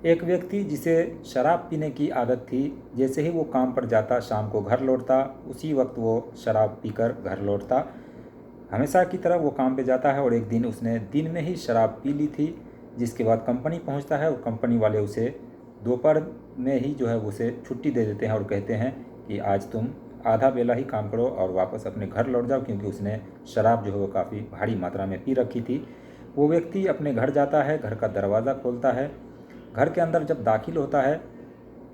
एक व्यक्ति जिसे शराब पीने की आदत थी, जैसे ही वो काम पर जाता शाम को घर लौटता उसी वक्त वो शराब पीकर घर लौटता। हमेशा की तरह वो काम पे जाता है और एक दिन उसने दिन में ही शराब पी ली थी, जिसके बाद कंपनी पहुंचता है और कंपनी वाले उसे दोपहर में ही जो है उसे छुट्टी दे देते हैं और कहते हैं कि आज तुम आधा बेला ही काम करो और वापस अपने घर लौट जाओ, क्योंकि उसने शराब जो है वो काफ़ी भारी मात्रा में पी रखी थी। वो व्यक्ति अपने घर जाता है, घर का दरवाज़ा खोलता है। घर के अंदर जब दाखिल होता है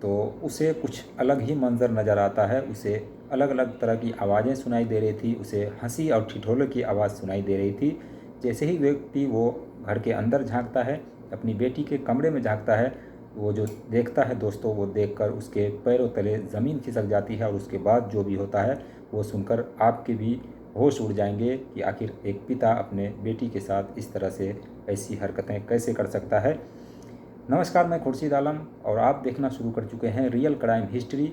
तो उसे कुछ अलग ही मंजर नज़र आता है। उसे अलग अलग तरह की आवाज़ें सुनाई दे रही थी, उसे हंसी और ठिठोले की आवाज़ सुनाई दे रही थी। जैसे ही व्यक्ति वो घर के अंदर झांकता है, अपनी बेटी के कमरे में झांकता है, वो जो देखता है दोस्तों, वो देखकर उसके पैरों तले ज़मीन खिसक जाती है। और उसके बाद जो भी होता है वो सुनकर आपके भी होश उड़ जाएंगे कि आखिर एक पिता अपने बेटी के साथ इस तरह से ऐसी हरकतें कैसे कर सकता है। नमस्कार, मैं खुर्शीद आलम और आप देखना शुरू कर चुके हैं रियल क्राइम हिस्ट्री।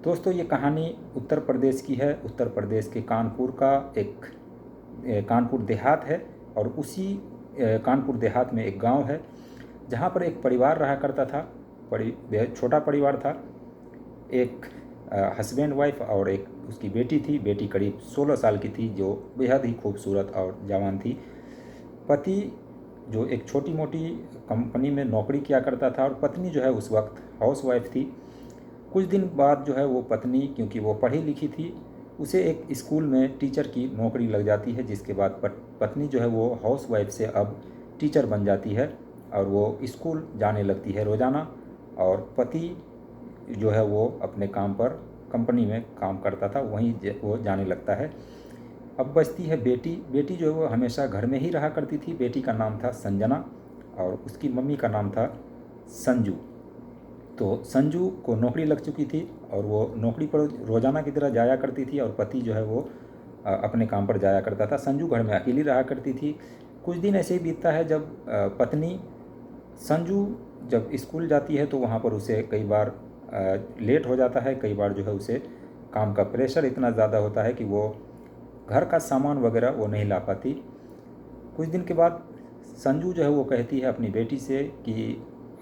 दोस्तों, ये कहानी उत्तर प्रदेश की है। उत्तर प्रदेश के कानपुर का एक कानपुर देहात है और उसी कानपुर देहात में एक गांव है जहां पर एक परिवार रहा करता था। बेहद छोटा परिवार था। एक हस्बैंड वाइफ और एक उसकी बेटी थी। बेटी करीब 16 साल की थी, जो बेहद ही खूबसूरत और जवान थी। पति जो एक छोटी मोटी कंपनी में नौकरी किया करता था और पत्नी जो है उस वक्त हाउस वाइफ थी। कुछ दिन बाद जो है वो पत्नी, क्योंकि वो पढ़ी लिखी थी, उसे एक स्कूल में टीचर की नौकरी लग जाती है, जिसके बाद पत्नी जो है वो हाउस वाइफ से अब टीचर बन जाती है और वो स्कूल जाने लगती है रोज़ाना। और पति जो है वो अपने काम पर कंपनी में काम करता था, वहीं वो जाने लगता है। अब बचती है बेटी। बेटी जो है वो हमेशा घर में ही रहा करती थी। बेटी का नाम था संजना और उसकी मम्मी का नाम था संजू। तो संजू को नौकरी लग चुकी थी और वो नौकरी पर रोज़ाना की तरह जाया करती थी और पति जो है वो अपने काम पर जाया करता था। संजू घर में अकेली रहा करती थी। कुछ दिन ऐसे ही बीतता है जब पत्नी संजू जब स्कूल जाती है तो वहाँ पर उसे कई बार लेट हो जाता है। कई बार जो है उसे काम का प्रेशर इतना ज़्यादा होता है कि वो घर का सामान वगैरह वो नहीं ला पाती। कुछ दिन के बाद संजू जो है वो कहती है अपनी बेटी से कि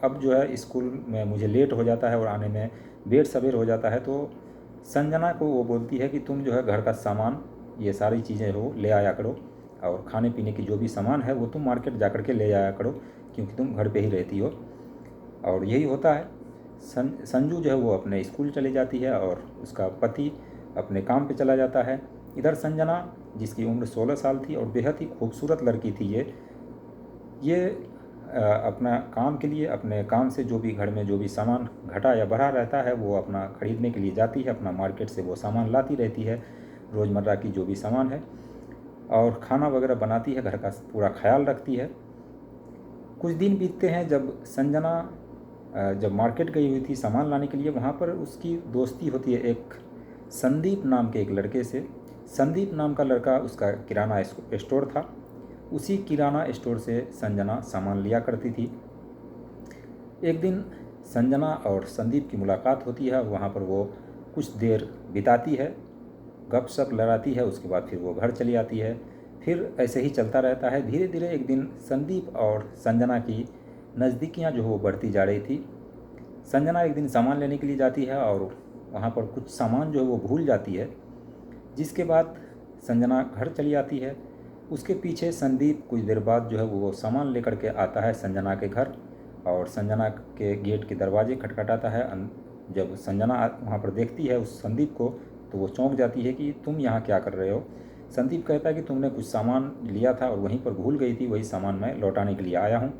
अब जो है स्कूल में मुझे लेट हो जाता है और आने में देर सवेर हो जाता है। तो संजना को वो बोलती है कि तुम जो है घर का सामान, ये सारी चीज़ें हो ले आया करो और खाने पीने की जो भी सामान है वो तुम मार्केट जा कर के ले आया करो, क्योंकि तुम घर पे ही रहती हो। और यही होता है। संजू जो है वो अपने स्कूल चली जाती है और उसका पति अपने काम पे चला जाता है। इधर संजना, जिसकी उम्र 16 साल थी और बेहद ही खूबसूरत लड़की थी, ये अपना काम के लिए, अपने काम से जो भी घर में जो भी सामान घटा या बढ़ा रहता है वो अपना ख़रीदने के लिए जाती है। अपना मार्केट से वो सामान लाती रहती है, रोज़मर्रा की जो भी सामान है, और खाना वगैरह बनाती है, घर का पूरा ख्याल रखती है। कुछ दिन बीतते हैं। जब संजना जब मार्केट गई हुई थी सामान लाने के लिए, वहाँ पर उसकी दोस्ती होती है एक संदीप नाम के एक लड़के से। संदीप नाम का लड़का, उसका किराना स्टोर था। उसी किराना स्टोर से संजना सामान लिया करती थी। एक दिन संजना और संदीप की मुलाकात होती है। वहाँ पर वो कुछ देर बिताती है, गपशप लड़ाती है, उसके बाद फिर वो घर चली आती है। फिर ऐसे ही चलता रहता है। धीरे धीरे एक दिन संदीप और संजना की नज़दीकियाँ जो है वो बढ़ती जा रही थी। संजना एक दिन सामान लेने के लिए जाती है और वहाँ पर कुछ सामान जो है वो भूल जाती है, जिसके बाद संजना घर चली आती है। उसके पीछे संदीप कुछ देर बाद जो है वो सामान लेकर के आता है संजना के घर और संजना के गेट के दरवाजे खटखटाता है। जब संजना वहाँ पर देखती है उस संदीप को तो वो चौंक जाती है कि तुम यहाँ क्या कर रहे हो। संदीप कहता है कि तुमने कुछ सामान लिया था और वहीं पर भूल गई थी, वही सामान मैं लौटाने के लिए आया हूँ।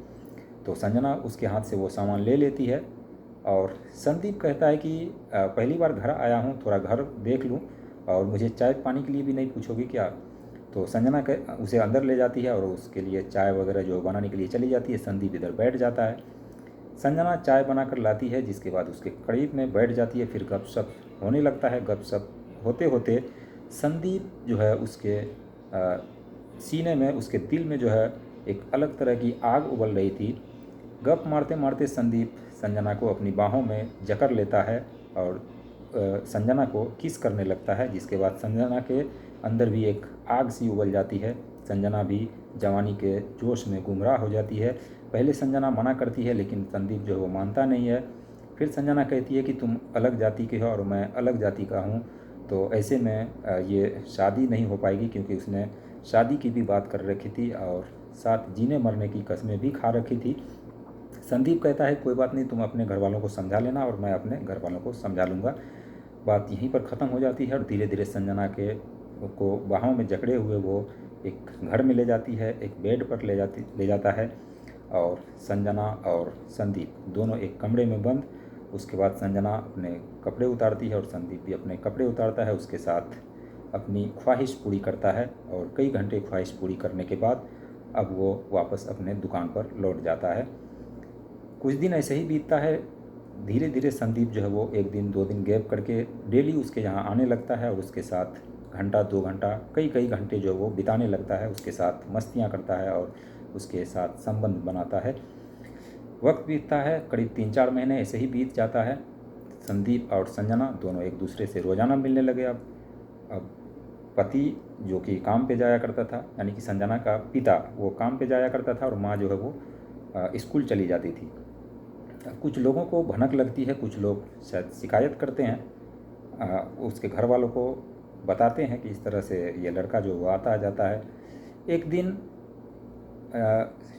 तो संजना उसके हाथ से वो सामान ले लेती है और संदीप कहता है कि पहली बार घर आया हूँ, थोड़ा घर देख लूँ और मुझे चाय पानी के लिए भी नहीं पूछोगी क्या। तो संजना उसे अंदर ले जाती है और उसके लिए चाय वगैरह जो बनाने के लिए चली जाती है। संदीप इधर बैठ जाता है। संजना चाय बनाकर लाती है, जिसके बाद उसके करीब में बैठ जाती है। फिर गपशप होने लगता है। गपशप होते होते संदीप जो है उसके सीने में, उसके दिल में जो है एक अलग तरह की आग उबल रही थी। गप मारते मारते संदीप संजना को अपनी बाहों में जकड़ लेता है और संजना को किस करने लगता है, जिसके बाद संजना के अंदर भी एक आग सी उबल जाती है। संजना भी जवानी के जोश में गुमराह हो जाती है। पहले संजना मना करती है, लेकिन संदीप जो है वो मानता नहीं है। फिर संजना कहती है कि तुम अलग जाति के हो और मैं अलग जाति का हूँ, तो ऐसे में ये शादी नहीं हो पाएगी, क्योंकि उसने शादी की भी बात कर रखी थी और साथ जीने मरने की कस्में भी खा रखी थी। संदीप कहता है कोई बात नहीं, तुम अपने घर वालों को समझा लेना और मैं अपने घर वालों को समझा लूँगा। बात यहीं पर ख़त्म हो जाती है और धीरे धीरे संजना के को बाहों में जकड़े हुए वो एक घर में ले जाती है, एक बेड पर ले जाता है और संजना और संदीप दोनों एक कमरे में बंद। उसके बाद संजना अपने कपड़े उतारती है और संदीप भी अपने कपड़े उतारता है, उसके साथ अपनी ख्वाहिश पूरी करता है। और कई घंटे ख्वाहिश पूरी करने के बाद अब वो वापस अपने दुकान पर लौट जाता है। कुछ दिन ऐसे ही बीतता है। धीरे धीरे संदीप जो है वो एक दिन 2 दिन गैप करके डेली उसके यहाँ आने लगता है और उसके साथ घंटा 2 घंटा कई कई घंटे जो वो बिताने लगता है, उसके साथ मस्तियाँ करता है और उसके साथ संबंध बनाता है। वक्त बीतता है, करीब 3-4 महीने ऐसे ही बीत जाता है। संदीप और संजना दोनों एक दूसरे से रोज़ाना मिलने लगे। अब पति जो कि काम पे जाया करता था, यानी कि संजना का पिता, वो काम पे जाया करता था और माँ जो है वो स्कूल चली जाती थी। कुछ लोगों को भनक लगती है, कुछ लोग शायद शिकायत करते हैं, उसके घर वालों को बताते हैं कि इस तरह से ये लड़का जो वो आता जाता है। एक दिन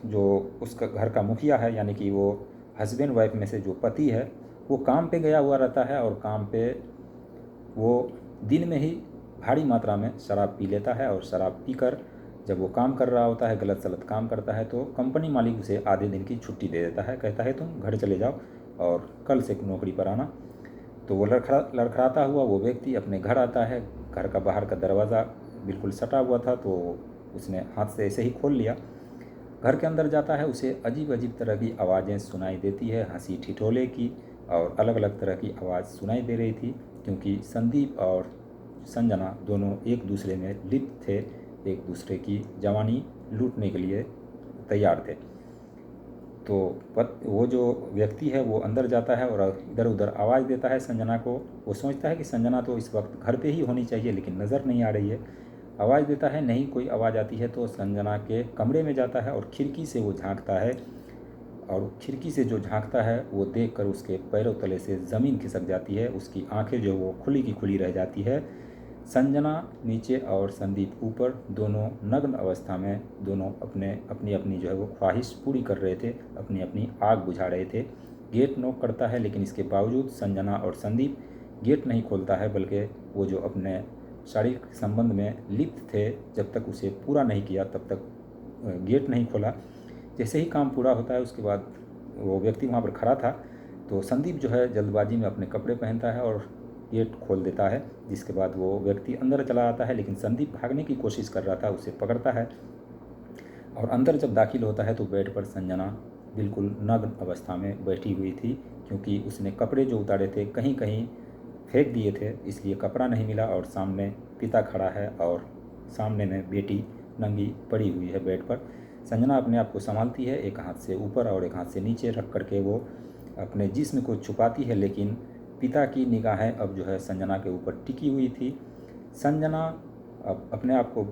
जो उसका घर का मुखिया है, यानी कि वो हस्बैंड वाइफ में से जो पति है, वो काम पे गया हुआ रहता है और काम पे वो दिन में ही भारी मात्रा में शराब पी लेता है और शराब पीकर जब वो काम कर रहा होता है, गलत सलत काम करता है, तो कंपनी मालिक उसे आधे दिन की छुट्टी दे देता है। कहता है तुम घर चले जाओ और कल से नौकरी पर आना। तो वो लड़खड़ाता हुआ वो व्यक्ति अपने घर आता है। घर का बाहर का दरवाज़ा बिल्कुल सटा हुआ था, तो उसने हाथ से ऐसे ही खोल लिया। घर के अंदर जाता है, उसे अजीब अजीब तरह की आवाज़ें सुनाई देती है, हंसी ठिठोले की और अलग अलग तरह की आवाज़ सुनाई दे रही थी, क्योंकि संदीप और संजना दोनों एक दूसरे में लिप्त थे, एक दूसरे की जवानी लूटने के लिए तैयार थे। तो वो जो व्यक्ति है वो अंदर जाता है और इधर उधर आवाज़ देता है संजना को। वो सोचता है कि संजना तो इस वक्त घर पे ही होनी चाहिए, लेकिन नज़र नहीं आ रही है। आवाज़ देता है, नहीं कोई आवाज़ आती है, तो संजना के कमरे में जाता है और खिड़की से वो झांकता है और खिड़की से जो झांकता है वो देखकर उसके पैरों तले से ज़मीन खिसक जाती है। उसकी आंखें जो वो खुली की खुली रह जाती है। संजना नीचे और संदीप ऊपर, दोनों नग्न अवस्था में, दोनों अपनी अपनी जो है वो ख्वाहिश पूरी कर रहे थे, अपनी अपनी आग बुझा रहे थे। गेट नॉक करता है, लेकिन इसके बावजूद संजना और संदीप गेट नहीं खोलता है, बल्कि वो जो अपने शारीरिक संबंध में लिप्त थे, जब तक उसे पूरा नहीं किया तब तक गेट नहीं खोला। जैसे ही काम पूरा होता है उसके बाद वो व्यक्ति वहाँ पर खड़ा था, तो संदीप जो है जल्दबाजी में अपने कपड़े पहनता है और गेट खोल देता है, जिसके बाद वो व्यक्ति अंदर चला आता है। लेकिन संदीप भागने की कोशिश कर रहा था, उसे पकड़ता है और अंदर जब दाखिल होता है तो बेड पर संजना बिल्कुल नग्न अवस्था में बैठी हुई थी, क्योंकि उसने कपड़े जो उतारे थे कहीं कहीं फेंक दिए थे, इसलिए कपड़ा नहीं मिला। और सामने पिता खड़ा है और सामने में बेटी नंगी पड़ी हुई है बेड पर। संजना अपने आप को संभालती है, एक हाथ से ऊपर और एक हाथ से नीचे रख करके वो अपने जिस्म को छुपाती है, लेकिन पिता की निगाहें अब जो है संजना के ऊपर टिकी हुई थी। संजना अब अपने आप को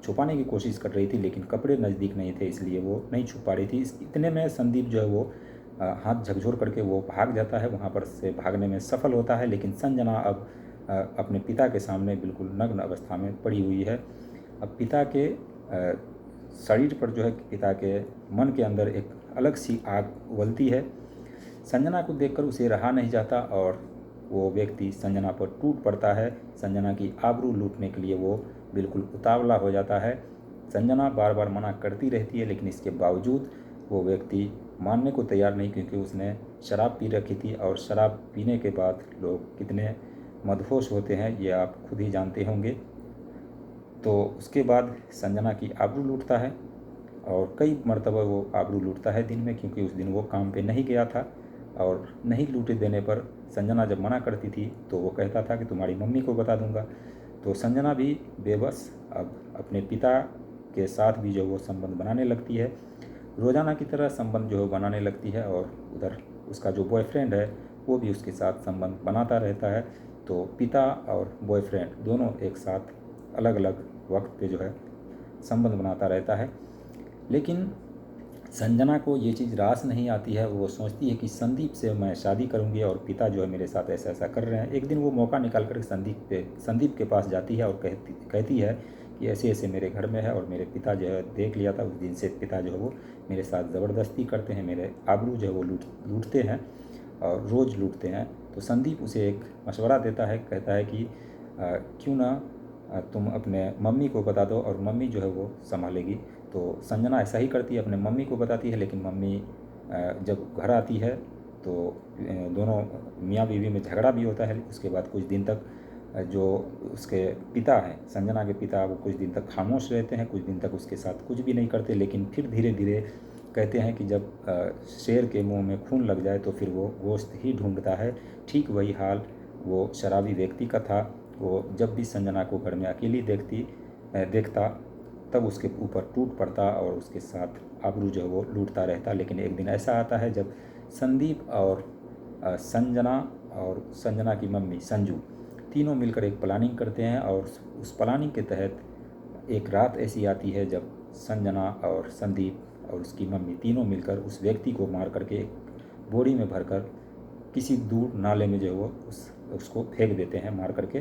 छुपाने की कोशिश कर रही थी, लेकिन कपड़े नज़दीक नहीं थे, इसलिए वो नहीं छुपा रही थी। इतने में संदीप जो है वो हाथ झकझोर करके वो भाग जाता है, वहाँ पर से भागने में सफल होता है। लेकिन संजना अब अपने पिता के सामने बिल्कुल नग्न अवस्था में पड़ी हुई है। अब पिता के शरीर पर जो है, पिता के मन के अंदर एक अलग सी आग उबलती है। संजना को देखकर उसे रहा नहीं जाता और वो व्यक्ति संजना पर टूट पड़ता है। संजना की आबरू लूटने के लिए वो बिल्कुल उतावला हो जाता है। संजना बार बार मना करती रहती है, लेकिन इसके बावजूद वो व्यक्ति मानने को तैयार नहीं, क्योंकि उसने शराब पी रखी थी और शराब पीने के बाद लोग कितने मदहोश होते हैं ये आप खुद ही जानते होंगे। तो उसके बाद संजना की आबरू लूटता है और कई मरतबा वो आबरू लूटता है दिन में, क्योंकि उस दिन वो काम पे नहीं गया था। और नहीं लूटे देने पर संजना जब मना करती थी तो वो कहता था कि तुम्हारी मम्मी को बता दूंगा। तो संजना भी बेबस अब अपने पिता के साथ भी जो वो संबंध बनाने लगती है, रोज़ाना की तरह संबंध जो है बनाने लगती है। और उधर उसका जो बॉयफ्रेंड है वो भी उसके साथ संबंध बनाता रहता है। तो पिता और बॉयफ्रेंड दोनों एक साथ अलग अलग वक्त पे जो है संबंध बनाता रहता है। लेकिन संजना को ये चीज़ रास नहीं आती है। वो सोचती है कि संदीप से मैं शादी करूंगी और पिता जो है मेरे साथ ऐसा ऐसा कर रहे हैं। एक दिन वो मौका निकाल कर संदीप के पास जाती है और कहती है कि ऐसे ऐसे मेरे घर में है और मेरे पिता जो है देख लिया था, उस दिन से पिता जो है वो मेरे साथ ज़बरदस्ती करते हैं, मेरे आबरू जो है वो लूटते हैं और रोज़ लूटते हैं। तो संदीप उसे एक मशवरा देता है, कहता है कि क्यों ना तुम अपने मम्मी को बता दो और मम्मी जो है वो संभालेगी। तो संजना ऐसा ही करती है, अपने मम्मी को बताती है, लेकिन मम्मी जब घर आती है तो दोनों मियाँ बीवी में झगड़ा भी होता है। उसके बाद कुछ दिन तक जो उसके पिता हैं, संजना के पिता, वो कुछ दिन तक खामोश रहते हैं, कुछ दिन तक उसके साथ कुछ भी नहीं करते। लेकिन फिर धीरे धीरे कहते हैं कि जब शेर के मुंह में खून लग जाए तो फिर वो गोश्त ही ढूंढता है। ठीक वही हाल वो शराबी व्यक्ति का था। वो जब भी संजना को घर में अकेली देखता तब उसके ऊपर टूट पड़ता और उसके साथ आबरू जो है वो लूटता रहता। लेकिन एक दिन ऐसा आता है जब संदीप और संजना और संजना की मम्मी संजू तीनों मिलकर एक प्लानिंग करते हैं और उस प्लानिंग के तहत एक रात ऐसी आती है जब संजना और संदीप और उसकी मम्मी तीनों मिलकर उस व्यक्ति को मार करके एक बोरी में भरकर किसी दूर नाले में जो है वो उसको फेंक देते हैं मार करके।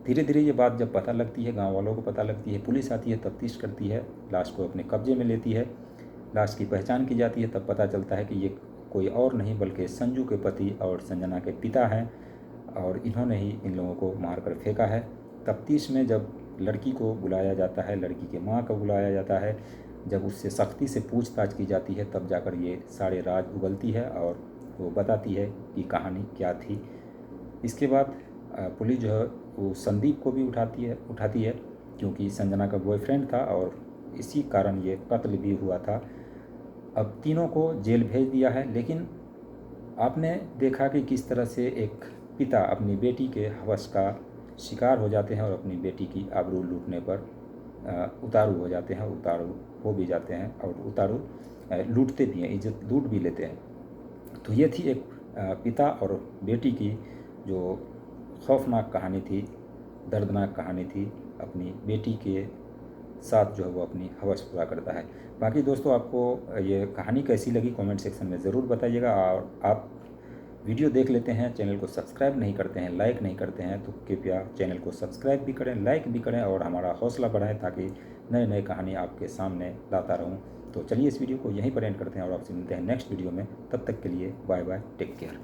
धीरे धीरे ये बात जब पता लगती है, गांव वालों को पता लगती है, पुलिस आती है, तफ्तीश करती है, लाश को अपने कब्जे में लेती है, लाश की पहचान की जाती है। तब पता चलता है कि ये कोई और नहीं बल्कि संजू के पति और संजना के पिता हैं और इन्होंने ही इन लोगों को मार कर फेंका है। तफ्तीश में जब लड़की को बुलाया जाता है, लड़की के माँ को बुलाया जाता है, जब उससे सख्ती से पूछताछ की जाती है तब जाकर ये सारे राज उगलती है और वो बताती है कि कहानी क्या थी। इसके बाद पुलिस जो है वो संदीप को भी उठाती है क्योंकि संजना का बॉयफ्रेंड था और इसी कारण ये कत्ल भी हुआ था। अब तीनों को जेल भेज दिया है। लेकिन आपने देखा कि किस तरह से एक पिता अपनी बेटी के हवस का शिकार हो जाते हैं और अपनी बेटी की आबरू लूटने पर उतारू हो जाते हैं, उतारू हो भी जाते हैं और उतारू लूटते भी हैं, इज्जत लूट भी लेते हैं। तो ये थी एक पिता और बेटी की जो खौफनाक कहानी थी, दर्दनाक कहानी थी। अपनी बेटी के साथ जो है वो अपनी हवस पूरा करता है। बाकी दोस्तों आपको ये कहानी कैसी लगी कमेंट सेक्शन में ज़रूर बताइएगा। और आप वीडियो देख लेते हैं, चैनल को सब्सक्राइब नहीं करते हैं, लाइक नहीं करते हैं, तो कृपया चैनल को सब्सक्राइब भी करें, लाइक भी करें और हमारा हौसला बढ़ाएं ताकि नए नए कहानी आपके सामने लाता रहूं। तो चलिए इस वीडियो को यहीं पर एंड करते हैं और आपसे मिलते हैं नेक्स्ट वीडियो में। तब तक के लिए बाय बाय, टेक केयर।